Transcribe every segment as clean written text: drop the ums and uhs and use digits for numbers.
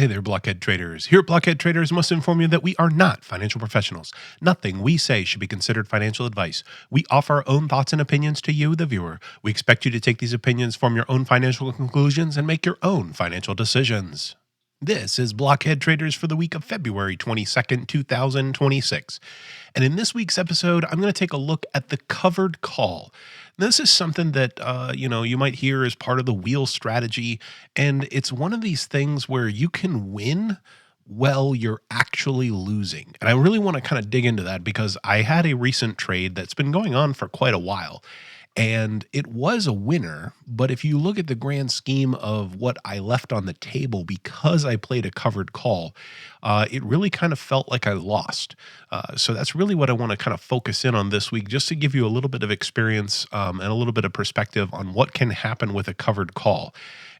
Hey there, Blockhead Traders. Here at Blockhead Traders must inform you that we are not financial professionals. Nothing we say should be considered financial advice. We offer our own thoughts and opinions to you, the viewer. We expect you to take these opinions, form your own financial conclusions, and make your own financial decisions. This is Blockhead Traders for the week of February 22nd, 2026. And in this week's episode, I'm going to take a look at the covered call. This is something that, you might hear as part of the wheel strategy. And it's one of these things where you can win while you're actually losing. And I really want to kind of dig into that because I had a recent trade that's been going on for quite a while. And it was a winner, but if you look at the grand scheme of what I left on the table because I played a covered call, it really kind of felt like I lost. So that's really what I want to kind of focus in on this week, just to give you a little bit of experience and a little bit of perspective on what can happen with a covered call.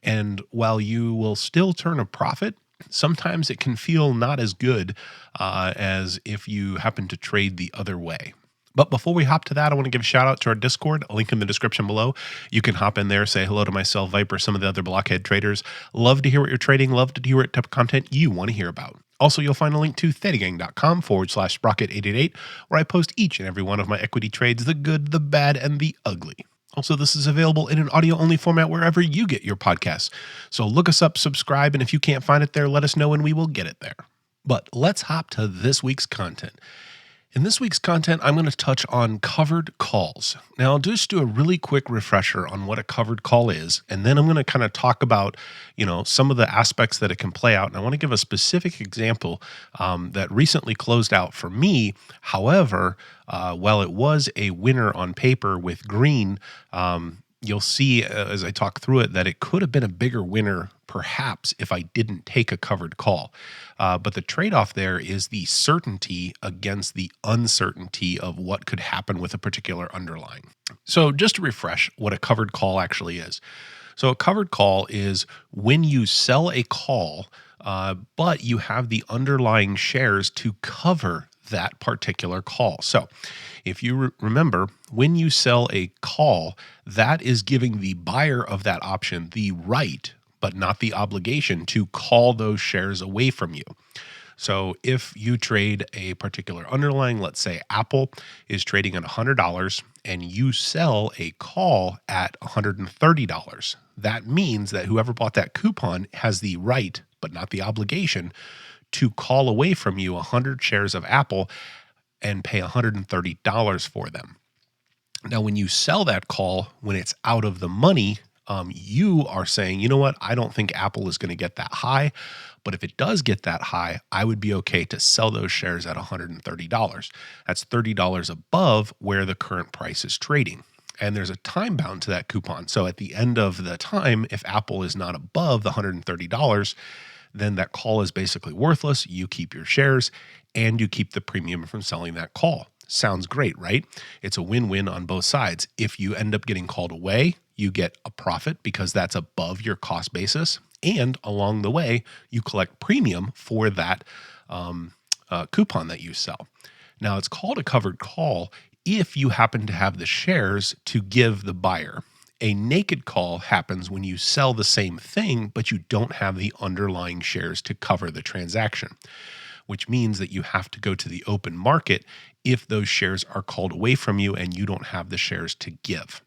And while you will still turn a profit, sometimes it can feel not as good as if you happen to trade the other way. But before we hop to that, I want to give a shout out to our Discord, a link in the description below. You can hop in there, say hello to myself, Viper, some of the other Blockhead traders. Love to hear what you're trading, love to hear what type of content you want to hear about. Also, you'll find a link to thetagang.com/sprocket888, where I post each and every one of my equity trades, the good, the bad, and the ugly. Also, this is available in an audio-only format wherever you get your podcasts. So look us up, subscribe, and if you can't find it there, let us know and we will get it there. But let's hop to this week's content. In this week's content, I'm going to touch on covered calls. Now, I'll just do a really quick refresher on what a covered call is, and then I'm going to kind of talk about, some of the aspects that it can play out. And I want to give a specific example that recently closed out for me. However, while it was a winner on paper with green, you'll see as I talk through it that it could have been a bigger winner perhaps if I didn't take a covered call. But the trade-off there is the certainty against the uncertainty of what could happen with a particular underlying. So just to refresh what a covered call actually is. So a covered call is when you sell a call, but you have the underlying shares to cover that particular call. So if you remember, when you sell a call, that is giving the buyer of that option the right, but not the obligation to call those shares away from you. So if you trade a particular underlying, let's say Apple is trading at $100 and you sell a call at $130, that means that whoever bought that coupon has the right, but not the obligation, to call away from you 100 shares of Apple and pay $130 for them. Now, when you sell that call, when it's out of the money, you are saying, you know what, I don't think Apple is going to get that high, but if it does get that high, I would be okay to sell those shares at $130. That's $30 above where the current price is trading. And there's a time bound to that coupon. So at the end of the time, if Apple is not above the $130, then that call is basically worthless. You keep your shares and you keep the premium from selling that call. Sounds great, right? It's a win-win on both sides. If you end up getting called away, you get a profit because that's above your cost basis. And along the way, you collect premium for that coupon that you sell. Now, it's called a covered call if you happen to have the shares to give the buyer. A naked call happens when you sell the same thing, but you don't have the underlying shares to cover the transaction, which means that you have to go to the open market if those shares are called away from you and you don't have the shares to give.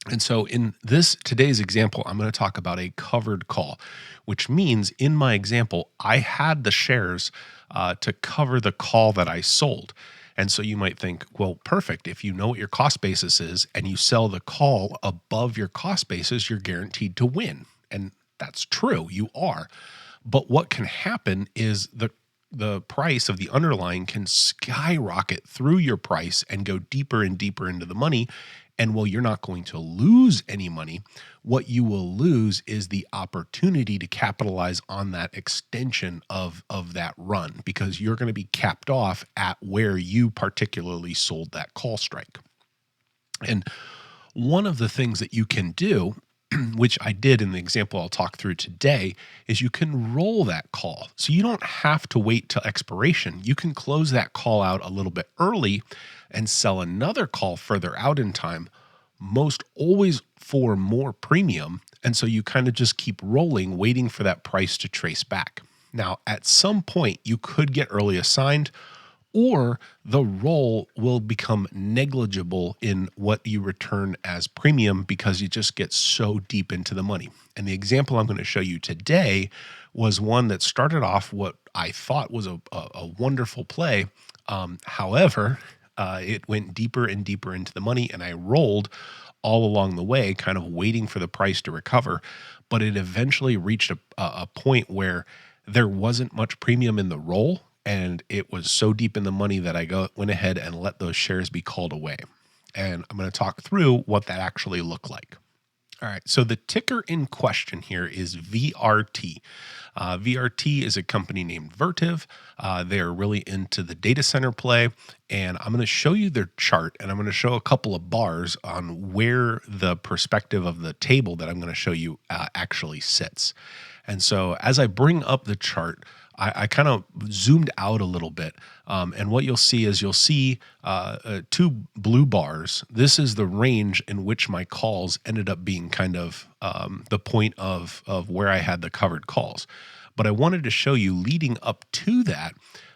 And so in today's example, I'm going to talk about a covered call, which means in my example, I had the shares to cover the call that I sold. And so you might think, well, perfect. If you know what your cost basis is and you sell the call above your cost basis, you're guaranteed to win. And that's true, you are. But what can happen is the price of the underlying can skyrocket through your price and go deeper and deeper into the money. And while you're not going to lose any money, what you will lose is the opportunity to capitalize on that extension of that run, because you're going to be capped off at where you particularly sold that call strike. And one of the things that you can do, which I did in the example I'll talk through today, is you can roll that call. So you don't have to wait till expiration. You can close that call out a little bit early and sell another call further out in time, most always for more premium. And so you kind of just keep rolling, waiting for that price to trace back. Now, at some point, you could get early assigned, or the roll will become negligible in what you return as premium because you just get so deep into the money. And the example I'm going to show you today was one that started off what I thought was a wonderful play. However, it went deeper and deeper into the money, and I rolled all along the way, kind of waiting for the price to recover. But it eventually reached a point where there wasn't much premium in the roll, and it was so deep in the money that I went ahead and let those shares be called away. And I'm going to talk through what that actually looked like. All right, so the ticker in question here is VRT. VRT is a company named Vertiv. They're really into the data center play, and I'm going to show you their chart, and I'm going to show a couple of bars on where the perspective of the table that I'm going to show you actually sits. And so as I bring up the chart, I kind of zoomed out a little bit, and what you'll see is two blue bars. This is the range in which my calls ended up being kind of the point of where I had the covered calls. But I wanted to show you leading up to that,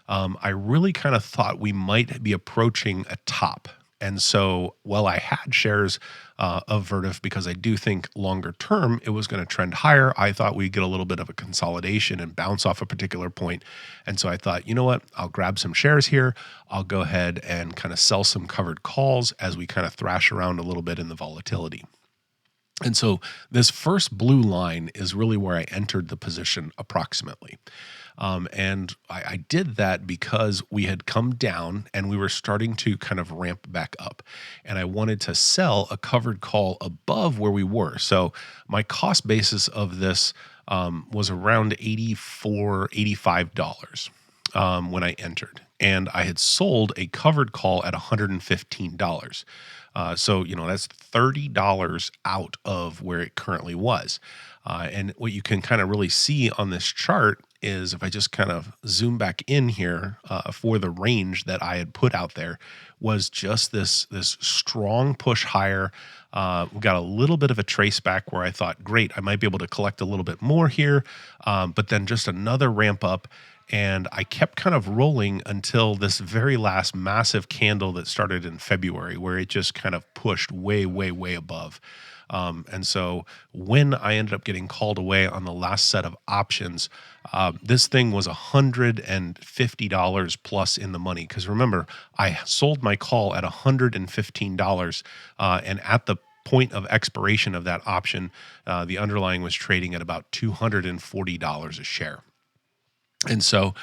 I really kind of thought we might be approaching a top. And so while I had shares of Vertiv because I do think longer term it was going to trend higher, I thought we'd get a little bit of a consolidation and bounce off a particular point. And so I thought, you know what, I'll grab some shares here. I'll go ahead and kind of sell some covered calls as we kind of thrash around a little bit in the volatility. And so this first blue line is really where I entered the position approximately. And I did that because we had come down and we were starting to kind of ramp back up. And I wanted to sell a covered call above where we were. So my cost basis of this was around $84, $85 when I entered. And I had sold a covered call at $115. So, that's $30 out of where it currently was. And what you can kind of really see on this chart is if I just kind of zoom back in here for the range that I had put out there was just this strong push higher. We got a little bit of a trace back where I thought, great, I might be able to collect a little bit more here, but then just another ramp up. And I kept kind of rolling until this very last massive candle that started in February, where it just kind of pushed way, way, way above. And so when I ended up getting called away on the last set of options, this thing was $150 plus in the money. Because remember, I sold my call at $115, and at the point of expiration of that option, the underlying was trading at about $240 a share. And so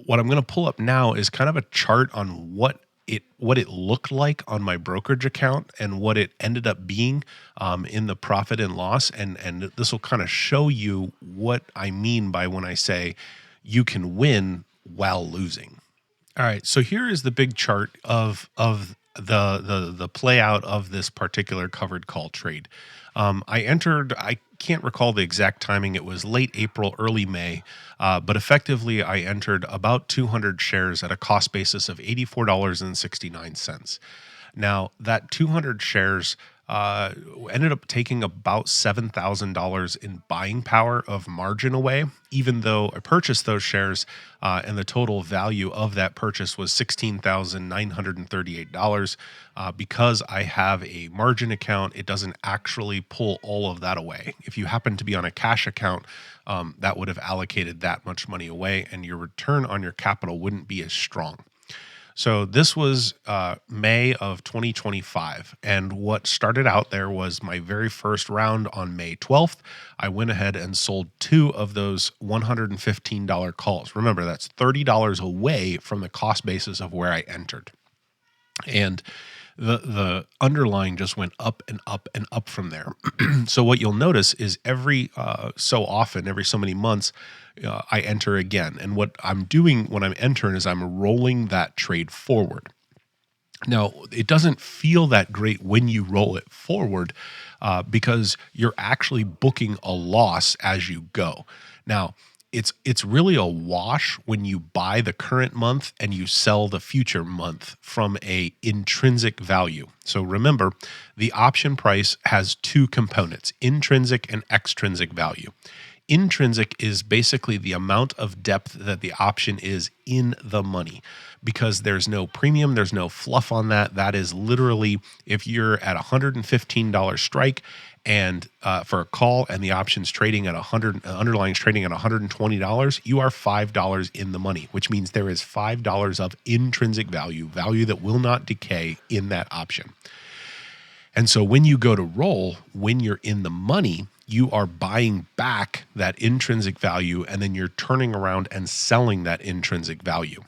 what I'm going to pull up now is kind of a chart on what it looked like on my brokerage account and what it ended up being in the profit and loss. And this will kind of show you what I mean by when I say you can win while losing. All right, so here is the big chart of the play out of this particular covered call trade. I entered, I can't recall the exact timing. It was late April, early May, but effectively I entered about 200 shares at a cost basis of $84.69. Now that 200 shares ended up taking about $7,000 in buying power of margin away, even though I purchased those shares and the total value of that purchase was $16,938. Because I have a margin account, it doesn't actually pull all of that away. If you happen to be on a cash account, that would have allocated that much money away and your return on your capital wouldn't be as strong. So this was May of 2025, and what started out there was my very first round on May 12th. I went ahead and sold two of those $115 calls. Remember, that's $30 away from the cost basis of where I entered. And the underlying just went up and up and up from there. So what you'll notice is every so often, every so many months, I enter again. And what I'm doing when I'm entering is I'm rolling that trade forward. Now, it doesn't feel that great when you roll it forward because you're actually booking a loss as you go. Now, it's really a wash when you buy the current month and you sell the future month from a intrinsic value. So remember, the option price has two components, intrinsic and extrinsic value. Intrinsic is basically the amount of depth that the option is in the money, because there's no premium, there's no fluff on that. That is literally if you're at $115 strike and for a call, and the option's trading at underlying trading at $120, you are $5 in the money, which means there is $5 of intrinsic value that will not decay in that option. And so when you go to roll, when you're in the money, you are buying back that intrinsic value, and then you're turning around and selling that intrinsic value.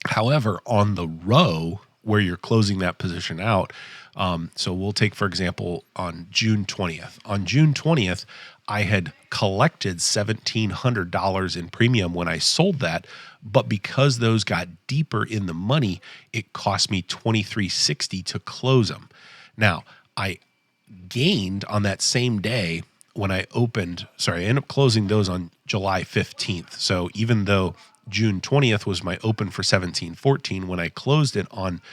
However, on the row where you're closing that position out, so we'll take, for example, on June 20th. On June 20th, I had collected $1,700 in premium when I sold that, but because those got deeper in the money, it cost me $23.60 to close them. Now, I gained on that same day when I ended up closing those on July 15th. So even though June 20th was my open for 1714, when I closed it on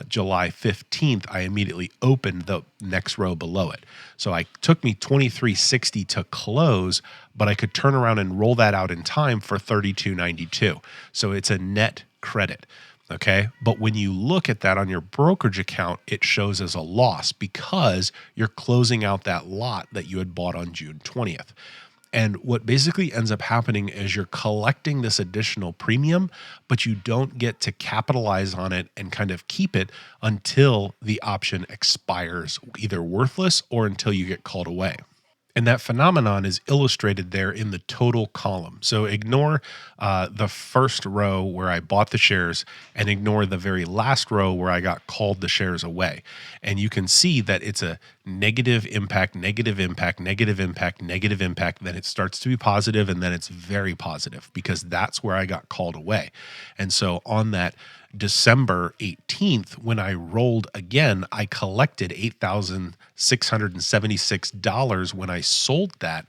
July 15th, I immediately opened the next row below it. So it took me $23.60 to close, but I could turn around and roll that out in time for $32.92. So it's a net credit. Okay. But when you look at that on your brokerage account, it shows as a loss because you're closing out that lot that you had bought on June 20th. And what basically ends up happening is you're collecting this additional premium, but you don't get to capitalize on it and kind of keep it until the option expires, either worthless or until you get called away. And that phenomenon is illustrated there in the total column. So ignore the first row where I bought the shares and ignore the very last row where I got called the shares away. And you can see that it's a negative impact, negative impact, negative impact, negative impact. Then it starts to be positive, and then it's very positive because that's where I got called away. And so on that December 18th, when I rolled again, I collected $8,676 when I sold that.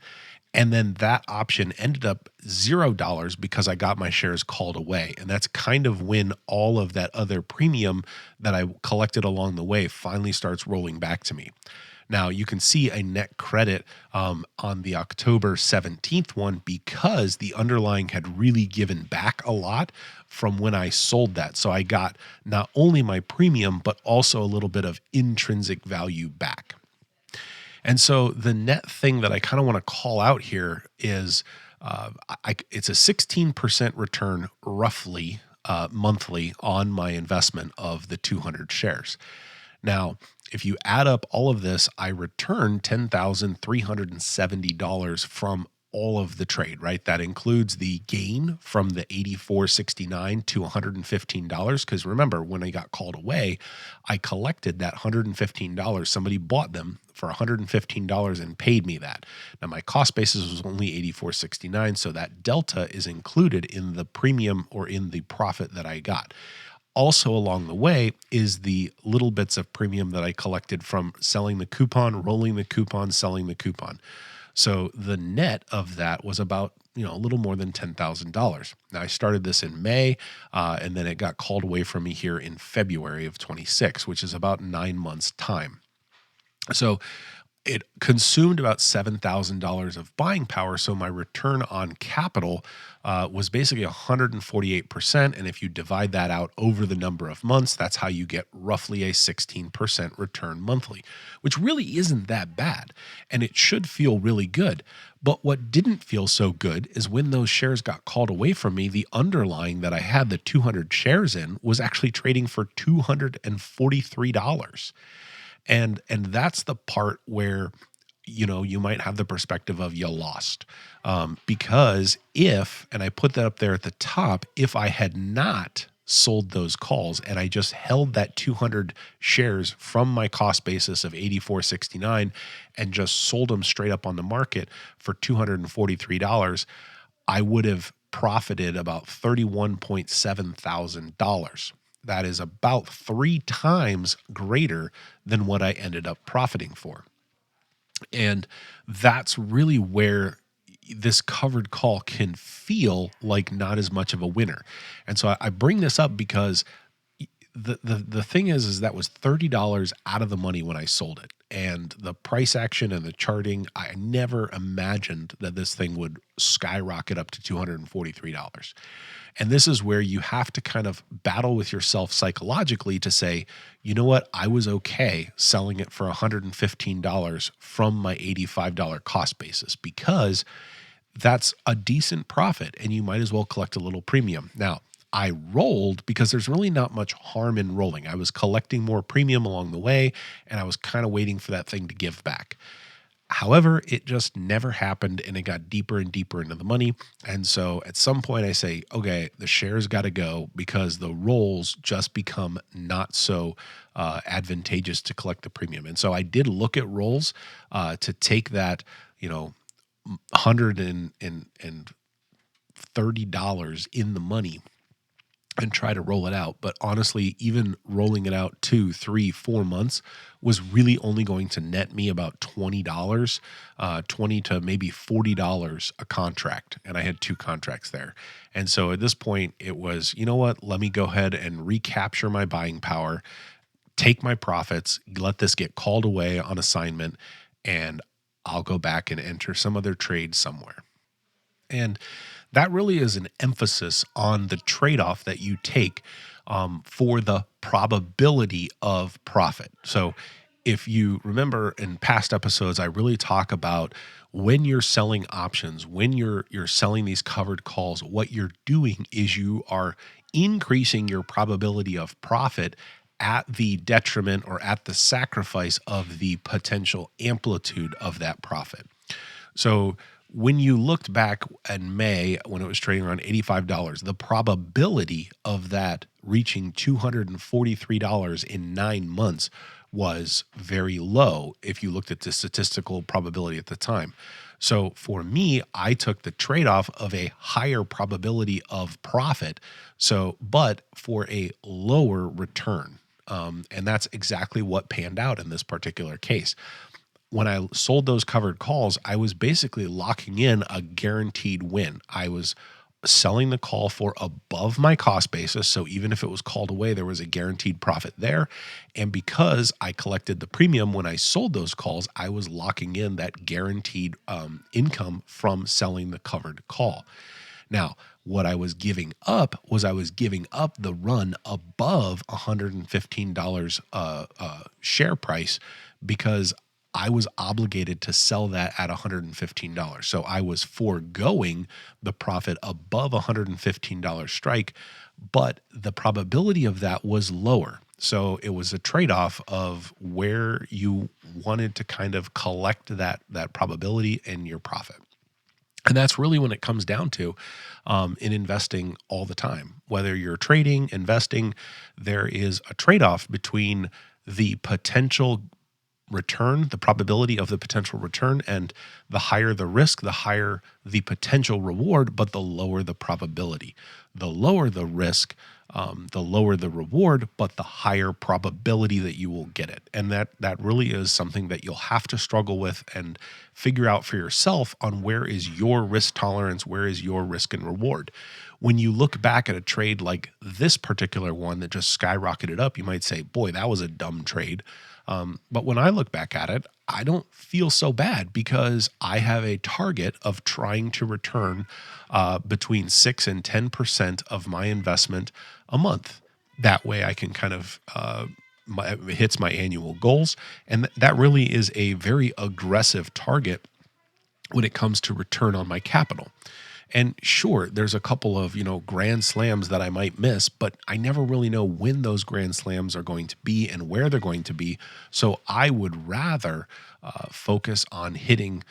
And then that option ended up $0 because I got my shares called away. And that's kind of when all of that other premium that I collected along the way finally starts rolling back to me. Now, you can see a net credit on the October 17th one because the underlying had really given back a lot from when I sold that. So I got not only my premium, but also a little bit of intrinsic value back. And so the net thing that I kind of want to call out here is it's a 16% return roughly monthly on my investment of the 200 shares. Now, if you add up all of this, I returned $10,370 from all of the trade, right? That includes the gain from the $84.69 to $115. Because remember, when I got called away, I collected that $115. Somebody bought them for $115 and paid me that. Now, my cost basis was only $84.69, so that delta is included in the premium or in the profit that I got. Also along the way is the little bits of premium that I collected from selling the coupon, rolling the coupon, selling the coupon. So the net of that was about, a little more than $10,000. Now I started this in May, and then it got called away from me here in February of 26, which is about 9 months' time. So it consumed about $7,000 of buying power. So my return on capital was basically 148%. And if you divide that out over the number of months, that's how you get roughly a 16% return monthly, which really isn't that bad. And it should feel really good. But what didn't feel so good is when those shares got called away from me, the underlying that I had the 200 shares in was actually trading for $243. And that's the part where, you might have the perspective of you lost. Because and I put that up there at the top, if I had not sold those calls and I just held that 200 shares from my cost basis of $84.69 and just sold them straight up on the market for $243, I would have profited about $31.7 thousand. That is about 3 times greater than what I ended up profiting for. And that's really where this covered call can feel like not as much of a winner. And so I bring this up because the thing is that was $30 out of the money when I sold it. And the price action and the charting, I never imagined that this thing would skyrocket up to $243. And this is where you have to kind of battle with yourself psychologically to say, you know what, I was okay selling it for $115 from my $85 cost basis, because that's a decent profit and you might as well collect a little premium. Now, I rolled because there's really not much harm in rolling. I was collecting more premium along the way, and I was kind of waiting for that thing to give back. However, it just never happened, and it got deeper and deeper into the money. And so at some point I say, okay, the shares got to go, because the rolls just become not so advantageous to collect the premium. And so I did look at rolls to take that, $130 in the money and try to roll it out. But honestly, even rolling it out 2, 3, 4 months was really only going to net me about $20, $20 to maybe $40 a contract. And I had 2 contracts there. And so at this point it was, you know what, let me go ahead and recapture my buying power, take my profits, let this get called away on assignment, and I'll go back and enter some other trade somewhere. And that really is an emphasis on the trade-off that you take for the probability of profit. So if you remember in past episodes, I really talk about when you're selling options, when you're selling these covered calls, what you're doing is you are increasing your probability of profit at the detriment or at the sacrifice of the potential amplitude of that profit. So when you looked back in May when it was trading around $85, the probability of that reaching $243 in 9 months was very low if you looked at the statistical probability at the time. So for me, I took the trade-off of a higher probability of profit, but for a lower return. And that's exactly what panned out in this particular case. When I sold those covered calls, I was basically locking in a guaranteed win. I was selling the call for above my cost basis. So even if it was called away, there was a guaranteed profit there. And because I collected the premium when I sold those calls, I was locking in that guaranteed income from selling the covered call. Now, what I was giving up was the run above $115 share price, because I was obligated to sell that at $115. So I was foregoing the profit above $115 strike, but the probability of that was lower. So it was a trade-off of where you wanted to kind of collect that probability and your profit. And that's really when it comes down to in investing all the time. Whether you're trading, investing, there is a trade-off between the potential return, the probability of the potential return, and the higher the risk, the higher the potential reward, but the lower the probability. The lower the risk, the lower the reward, but the higher probability that you will get it. And that really is something that you'll have to struggle with and figure out for yourself on where is your risk tolerance, where is your risk and reward. When you look back at a trade like this particular one that just skyrocketed up, you might say, boy, that was a dumb trade. But when I look back at it, I don't feel so bad, because I have a target of trying to return between 6 and 10% of my investment a month. That way I can kind of hits my annual goals. And that really is a very aggressive target when it comes to return on my capital. And sure, there's a couple of, grand slams that I might miss, but I never really know when those grand slams are going to be and where they're going to be. So I would rather focus on hitting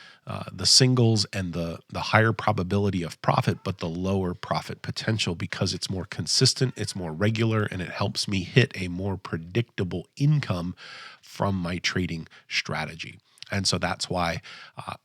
the singles and the higher probability of profit, but the lower profit potential, because it's more consistent, it's more regular, and it helps me hit a more predictable income from my trading strategy. And so that's why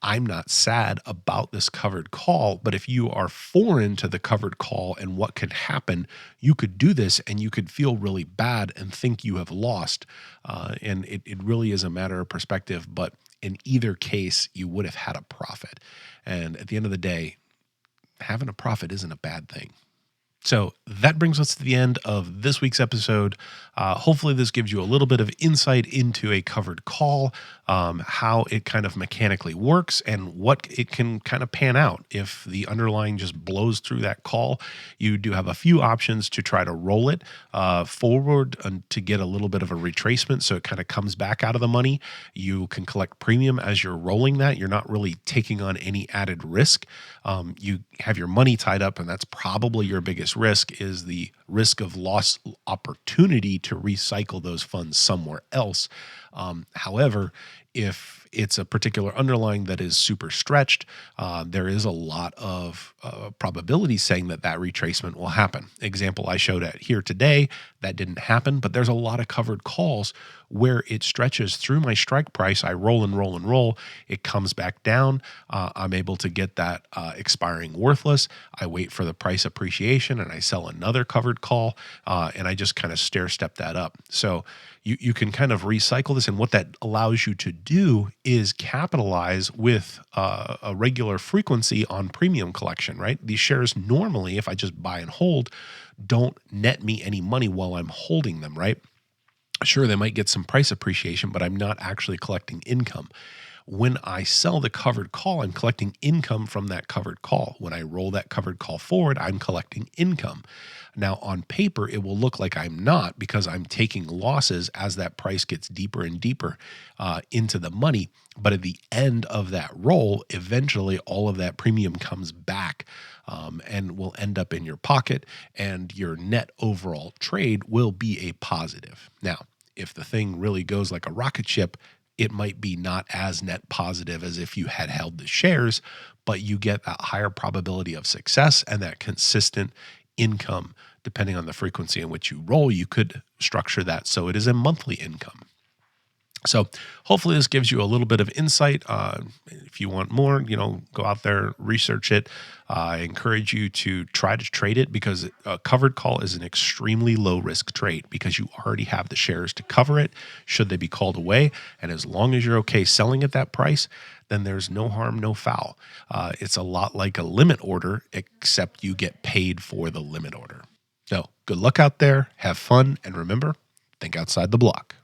I'm not sad about this covered call. But if you are foreign to the covered call and what can happen, you could do this and you could feel really bad and think you have lost. And it really is a matter of perspective. But in either case, you would have had a profit. And at the end of the day, having a profit isn't a bad thing. So that brings us to the end of this week's episode. Hopefully, this gives you a little bit of insight into a covered call, how it kind of mechanically works, and what it can kind of pan out. If the underlying just blows through that call, you do have a few options to try to roll it forward and to get a little bit of a retracement so it kind of comes back out of the money. You can collect premium as you're rolling that. You're not really taking on any added risk. You have your money tied up, and that's probably your biggest risk, is the risk of lost opportunity to recycle those funds somewhere else. However, if it's a particular underlying that is super stretched, there is a lot of probability saying that retracement will happen. Example I showed at here today, that didn't happen, but there's a lot of covered calls where it stretches through my strike price. I roll and roll and roll. It comes back down. I'm able to get that expiring worthless. I wait for the price appreciation and I sell another covered call, and I just kind of stair step that up. So you can kind of recycle this, and what that allows you to do is capitalize with a regular frequency on premium collection, right? These shares normally, if I just buy and hold, don't net me any money while I'm holding them, right? Sure, they might get some price appreciation, but I'm not actually collecting income. When I sell the covered call, I'm collecting income from that covered call. When I roll that covered call forward, I'm collecting income. Now, on paper, it will look like I'm not, because I'm taking losses as that price gets deeper and deeper into the money. But at the end of that roll, eventually all of that premium comes back and will end up in your pocket, and your net overall trade will be a positive. Now, if the thing really goes like a rocket ship, it might be not as net positive as if you had held the shares, but you get that higher probability of success and that consistent income. Depending on the frequency in which you roll, you could structure that so it is a monthly income. So hopefully this gives you a little bit of insight. If you want more, go out there, research it. I encourage you to try to trade it, because a covered call is an extremely low risk trade, because you already have the shares to cover it should they be called away. And as long as you're okay selling at that price, then there's no harm, no foul. It's a lot like a limit order, except you get paid for the limit order. So good luck out there, have fun, and remember, think outside the block.